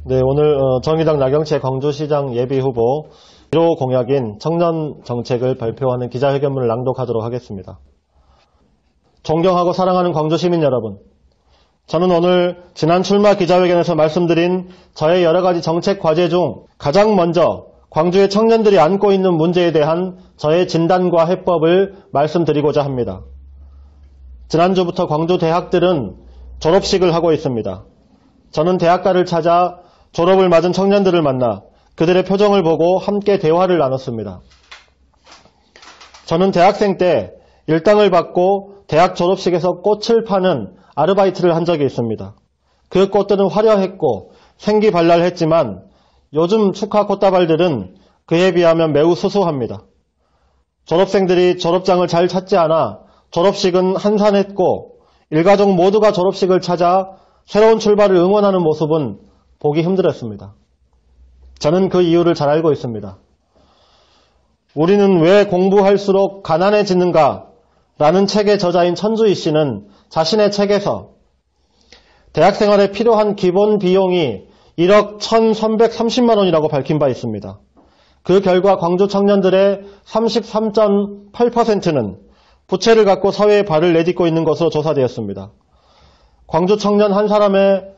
네, 오늘 정의당 나경채 광주시장 예비후보 1호 공약인 청년 정책을 발표하는 기자회견문을 낭독하도록 하겠습니다. 존경하고 사랑하는 광주 시민 여러분, 저는 오늘 지난 출마 기자회견에서 말씀드린 저의 여러 가지 정책 과제 중 가장 먼저 광주의 청년들이 안고 있는 문제에 대한 저의 진단과 해법을 말씀드리고자 합니다. 지난주부터 광주 대학들은 졸업식을 하고 있습니다. 저는 대학가를 찾아 졸업을 맞은 청년들을 만나 그들의 표정을 보고 함께 대화를 나눴습니다. 저는 대학생 때 일당을 받고 대학 졸업식에서 꽃을 파는 아르바이트를 한 적이 있습니다. 그 꽃들은 화려했고 생기발랄했지만 요즘 축하 꽃다발들은 그에 비하면 매우 수수합니다. 졸업생들이 졸업장을 잘 찾지 않아 졸업식은 한산했고 일가족 모두가 졸업식을 찾아 새로운 출발을 응원하는 모습은 보기 힘들었습니다. 저는 그 이유를 잘 알고 있습니다. 우리는 왜 공부할수록 가난해지는가? 라는 책의 저자인 천주희 씨는 자신의 책에서 대학생활에 필요한 기본 비용이 1억 1,330만 원이라고 밝힌 바 있습니다. 그 결과 광주 청년들의 33.8%는 부채를 갖고 사회에 발을 내딛고 있는 것으로 조사되었습니다. 광주 청년 한 사람의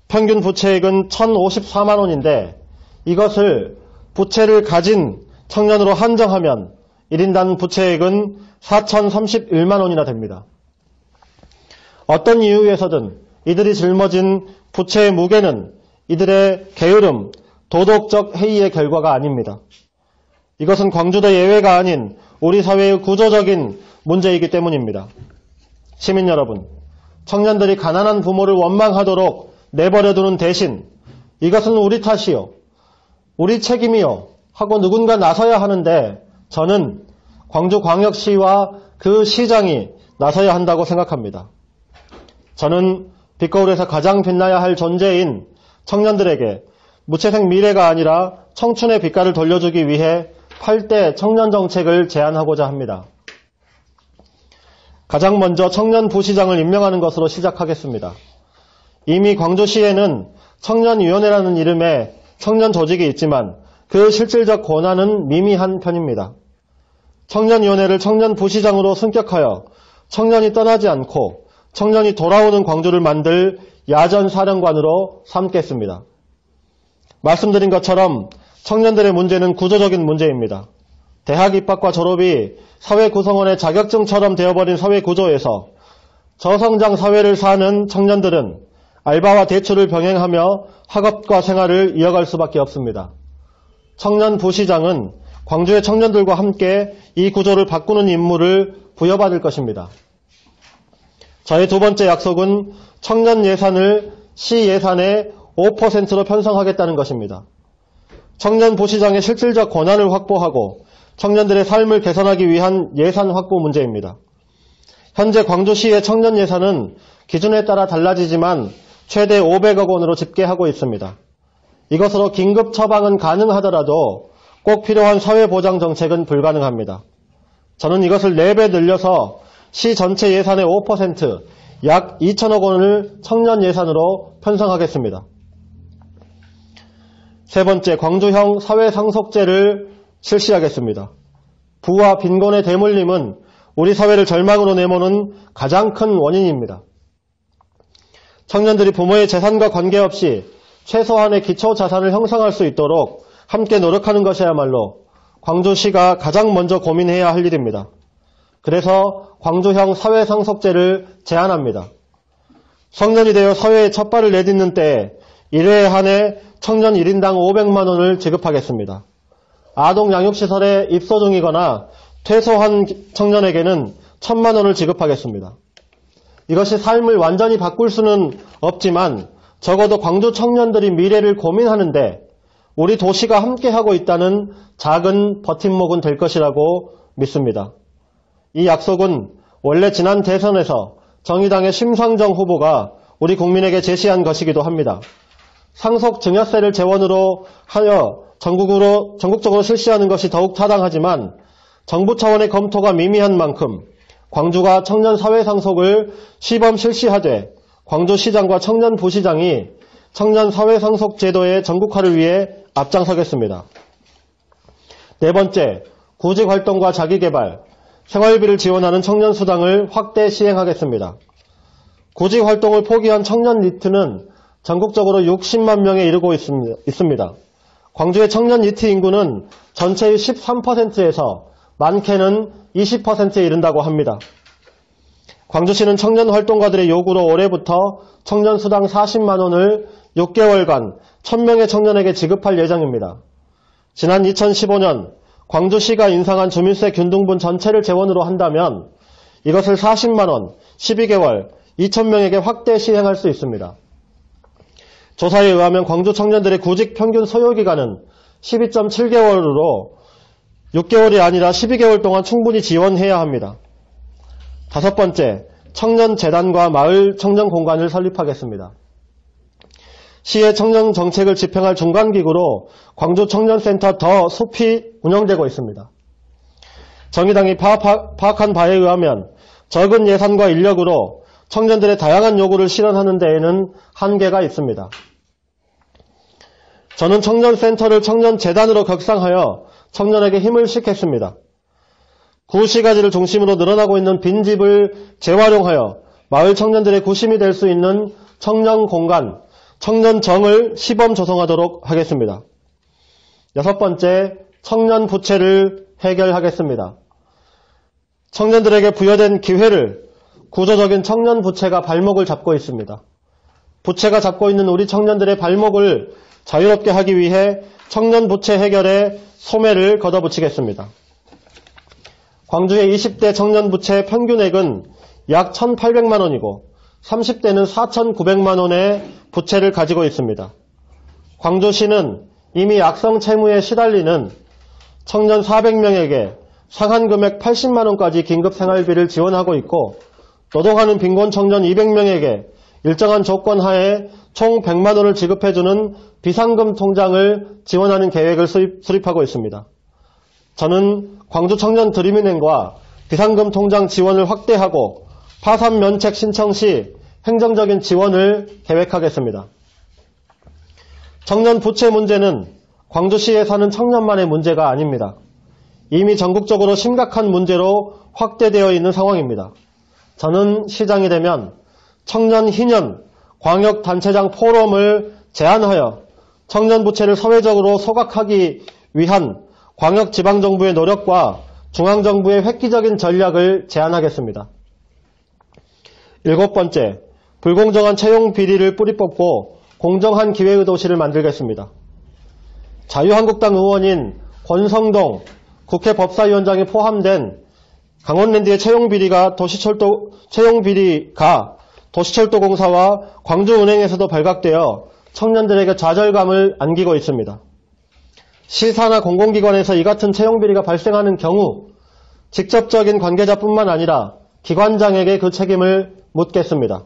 평균 부채액은 1,054만 원인데 이것을 부채를 가진 청년으로 한정하면 1인당 부채액은 4,031만 원이나 됩니다. 어떤 이유에서든 이들이 짊어진 부채의 무게는 이들의 게으름, 도덕적 해이의 결과가 아닙니다. 이것은 광주도 예외가 아닌 우리 사회의 구조적인 문제이기 때문입니다. 시민 여러분, 청년들이 가난한 부모를 원망하도록 내버려두는 대신 이것은 우리 탓이요, 우리 책임이요 하고 누군가 나서야 하는데 저는 광주광역시와 그 시장이 나서야 한다고 생각합니다. 저는 빛거울에서 가장 빛나야 할 존재인 청년들에게 무채색 미래가 아니라 청춘의 빛깔을 돌려주기 위해 8대 청년 정책을 제안하고자 합니다. 가장 먼저 청년 부시장을 임명하는 것으로 시작하겠습니다. 이미 광주시에는 청년위원회라는 이름의 청년 조직이 있지만 그 실질적 권한은 미미한 편입니다. 청년위원회를 청년 부시장으로 승격하여 청년이 떠나지 않고 청년이 돌아오는 광주를 만들 야전사령관으로 삼겠습니다. 말씀드린 것처럼 청년들의 문제는 구조적인 문제입니다. 대학 입학과 졸업이 사회 구성원의 자격증처럼 되어버린 사회 구조에서 저성장 사회를 사는 청년들은 알바와 대출을 병행하며 학업과 생활을 이어갈 수밖에 없습니다. 청년 부시장은 광주의 청년들과 함께 이 구조를 바꾸는 임무를 부여받을 것입니다. 저의 두 번째 약속은 청년 예산을 시 예산의 5%로 편성하겠다는 것입니다. 청년 부시장의 실질적 권한을 확보하고 청년들의 삶을 개선하기 위한 예산 확보 문제입니다. 현재 광주시의 청년 예산은 기준에 따라 달라지지만 최대 500억 원으로 집계하고 있습니다. 이것으로 긴급 처방은 가능하더라도 꼭 필요한 사회보장 정책은 불가능합니다. 저는 이것을 4배 늘려서 시 전체 예산의 5%, 약 2천억 원을 청년 예산으로 편성하겠습니다. 세 번째, 광주형 사회상속제를 실시하겠습니다. 부와 빈곤의 대물림은 우리 사회를 절망으로 내모는 가장 큰 원인입니다. 청년들이 부모의 재산과 관계없이 최소한의 기초 자산을 형성할 수 있도록 함께 노력하는 것이야말로 광주시가 가장 먼저 고민해야 할 일입니다. 그래서 광주형 사회상속제를 제안합니다. 성년이 되어 사회에 첫 발을 내딛는 때에 1회에 한해 청년 1인당 500만 원을 지급하겠습니다. 아동 양육시설에 입소 중이거나 퇴소한 청년에게는 1,000만 원을 지급하겠습니다. 이것이 삶을 완전히 바꿀 수는 없지만 적어도 광주 청년들이 미래를 고민하는데 우리 도시가 함께하고 있다는 작은 버팀목은 될 것이라고 믿습니다. 이 약속은 원래 지난 대선에서 정의당의 심상정 후보가 우리 국민에게 제시한 것이기도 합니다. 상속 증여세를 재원으로 하여 전국적으로 실시하는 것이 더욱 타당하지만 정부 차원의 검토가 미미한 만큼 광주가 청년 사회상속을 시범 실시하되 광주시장과 청년부시장이 청년 사회상속 제도의 전국화를 위해 앞장서겠습니다. 네 번째, 구직활동과 자기개발, 생활비를 지원하는 청년수당을 확대 시행하겠습니다. 구직활동을 포기한 청년 니트는 전국적으로 60만 명에 이르고 있습니다. 광주의 청년 니트 인구는 전체의 13%에서 많게는 20%에 이른다고 합니다. 광주시는 청년 활동가들의 요구로 올해부터 청년수당 40만 원을 6개월간 1000명의 청년에게 지급할 예정입니다. 지난 2015년 광주시가 인상한 주민세 균등분 전체를 재원으로 한다면 이것을 40만 원, 12개월, 2,000명에게 확대 시행할 수 있습니다. 조사에 의하면 광주 청년들의 구직 평균 소요기간은 12.7개월으로 6개월이 아니라 12개월 동안 충분히 지원해야 합니다. 다섯 번째, 청년재단과 마을 청년공간을 설립하겠습니다. 시의 청년 정책을 집행할 중간기구로 광주 청년센터 더 숲이 운영되고 있습니다. 정의당이 파악한 바에 의하면 적은 예산과 인력으로 청년들의 다양한 요구를 실현하는 데에는 한계가 있습니다. 저는 청년센터를 청년재단으로 격상하여 청년에게 힘을 싣겠습니다. 구시가지를 중심으로 늘어나고 있는 빈집을 재활용하여 마을 청년들의 구심이 될 수 있는 청년공간, 청년정을 시범 조성하도록 하겠습니다. 여섯 번째, 청년부채를 해결하겠습니다. 청년들에게 부여된 기회를 구조적인 청년부채가 발목을 잡고 있습니다. 부채가 잡고 있는 우리 청년들의 발목을 자유롭게 하기 위해 청년부채 해결에 소매를 걷어붙이겠습니다. 광주의 20대 청년부채 평균액은 약 1,800만 원이고 30대는 4,900만 원의 부채를 가지고 있습니다. 광주시는 이미 악성 채무에 시달리는 청년 400명에게 상한금액 80만 원까지 긴급생활비를 지원하고 있고 노동하는 빈곤 청년 200명에게 일정한 조건 하에 총 100만 원을 지급해주는 비상금 통장을 지원하는 계획을 수립하고 있습니다. 저는 광주 청년 드림은행과 비상금 통장 지원을 확대하고 파산 면책 신청 시 행정적인 지원을 계획하겠습니다. 청년 부채 문제는 광주시에 사는 청년만의 문제가 아닙니다. 이미 전국적으로 심각한 문제로 확대되어 있는 상황입니다. 저는 시장이 되면 청년 희년 광역단체장 포럼을 제안하여 청년 부채를 사회적으로 소각하기 위한 광역지방정부의 노력과 중앙정부의 획기적인 전략을 제안하겠습니다. 일곱 번째, 불공정한 채용 비리를 뿌리 뽑고 공정한 기회의 도시를 만들겠습니다. 자유한국당 의원인 권성동 국회 법사위원장이 포함된 강원랜드의 채용 비리가 도시철도공사와 광주은행에서도 발각되어 청년들에게 좌절감을 안기고 있습니다. 시사나 공공기관에서 이 같은 채용 비리가 발생하는 경우 직접적인 관계자뿐만 아니라 기관장에게 그 책임을 묻겠습니다.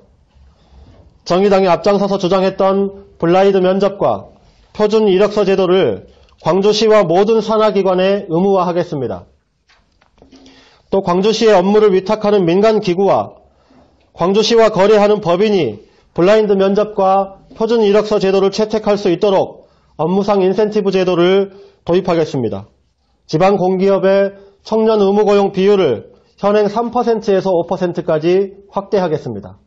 정의당이 앞장서서 주장했던 블라인드 면접과 표준 이력서 제도를 광주시와 모든 산하기관에 의무화하겠습니다. 또 광주시의 업무를 위탁하는 민간기구와 광주시와 거래하는 법인이 블라인드 면접과 표준 이력서 제도를 채택할 수 있도록 업무상 인센티브 제도를 도입하겠습니다. 지방 공기업의 청년 의무 고용 비율을 현행 3%에서 5%까지 확대하겠습니다.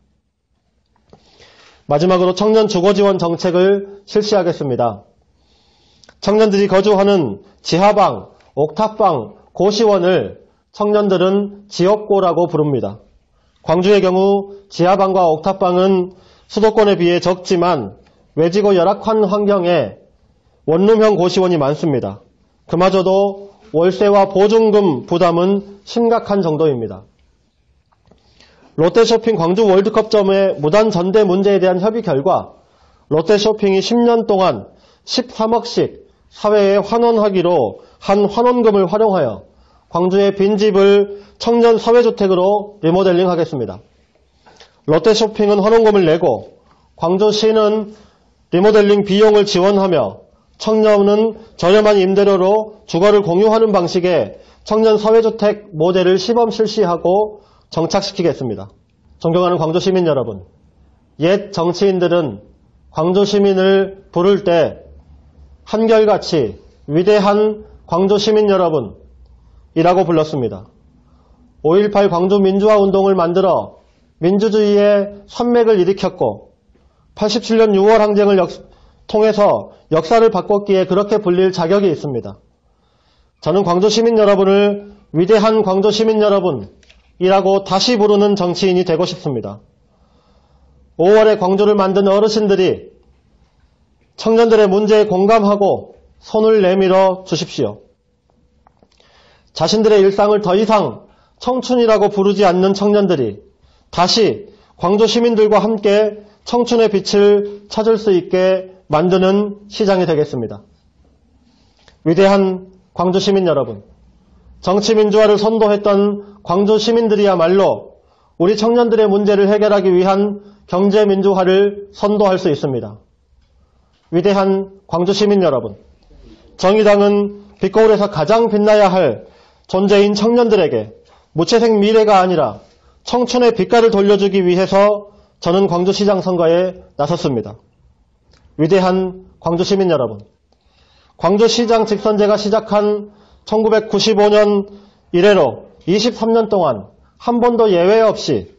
마지막으로 청년 주거지원 정책을 실시하겠습니다. 청년들이 거주하는 지하방, 옥탑방, 고시원을 청년들은 지역고라고 부릅니다. 광주의 경우 지하방과 옥탑방은 수도권에 비해 적지만 외지고 열악한 환경에 원룸형 고시원이 많습니다. 그마저도 월세와 보증금 부담은 심각한 정도입니다. 롯데쇼핑 광주 월드컵점의 무단 전대 문제에 대한 협의 결과 롯데쇼핑이 10년 동안 13억씩 사회에 환원하기로 한 환원금을 활용하여 광주의 빈집을 청년 사회주택으로 리모델링하겠습니다. 롯데쇼핑은 환원금을 내고 광주시는 리모델링 비용을 지원하며 청년은 저렴한 임대료로 주거를 공유하는 방식의 청년 사회주택 모델을 시범 실시하고 정착시키겠습니다. 존경하는 광주 시민 여러분, 옛 정치인들은 광주 시민을 부를 때 한결같이 위대한 광주 시민 여러분이라고 불렀습니다. 5.18 광주 민주화 운동을 만들어 민주주의의 선맥을 일으켰고 87년 6월 항쟁을 통해서 역사를 바꿨기에 그렇게 불릴 자격이 있습니다. 저는 광주 시민 여러분을 위대한 광주 시민 여러분이라고 다시 부르는 정치인이 되고 싶습니다. 5월에 광주를 만든 어르신들이 청년들의 문제에 공감하고 손을 내밀어 주십시오. 자신들의 일상을 더 이상 청춘이라고 부르지 않는 청년들이 다시 광주 시민들과 함께 청춘의 빛을 찾을 수 있게 만드는 시장이 되겠습니다. 위대한 광주 시민 여러분, 정치민주화를 선도했던 광주 시민들이야말로 우리 청년들의 문제를 해결하기 위한 경제민주화를 선도할 수 있습니다. 위대한 광주 시민 여러분, 정의당은 빛거울에서 가장 빛나야 할 존재인 청년들에게 무채색 미래가 아니라 청춘의 빛깔을 돌려주기 위해서 저는 광주시장 선거에 나섰습니다. 위대한 광주 시민 여러분, 광주시장 직선제가 시작한 1995년 이래로 23년 동안 한 번도 예외 없이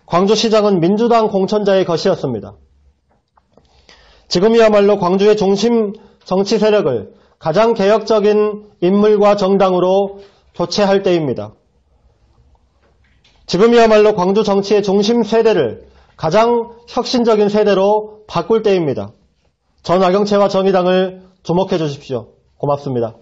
광주시장은 민주당 공천자의 것이었습니다. 지금이야말로 광주의 중심 정치 세력을 가장 개혁적인 인물과 정당으로 교체할 때입니다. 지금이야말로 광주 정치의 중심 세대를 가장 혁신적인 세대로 바꿀 때입니다. 전 나경채와 정의당을 주목해 주십시오. 고맙습니다.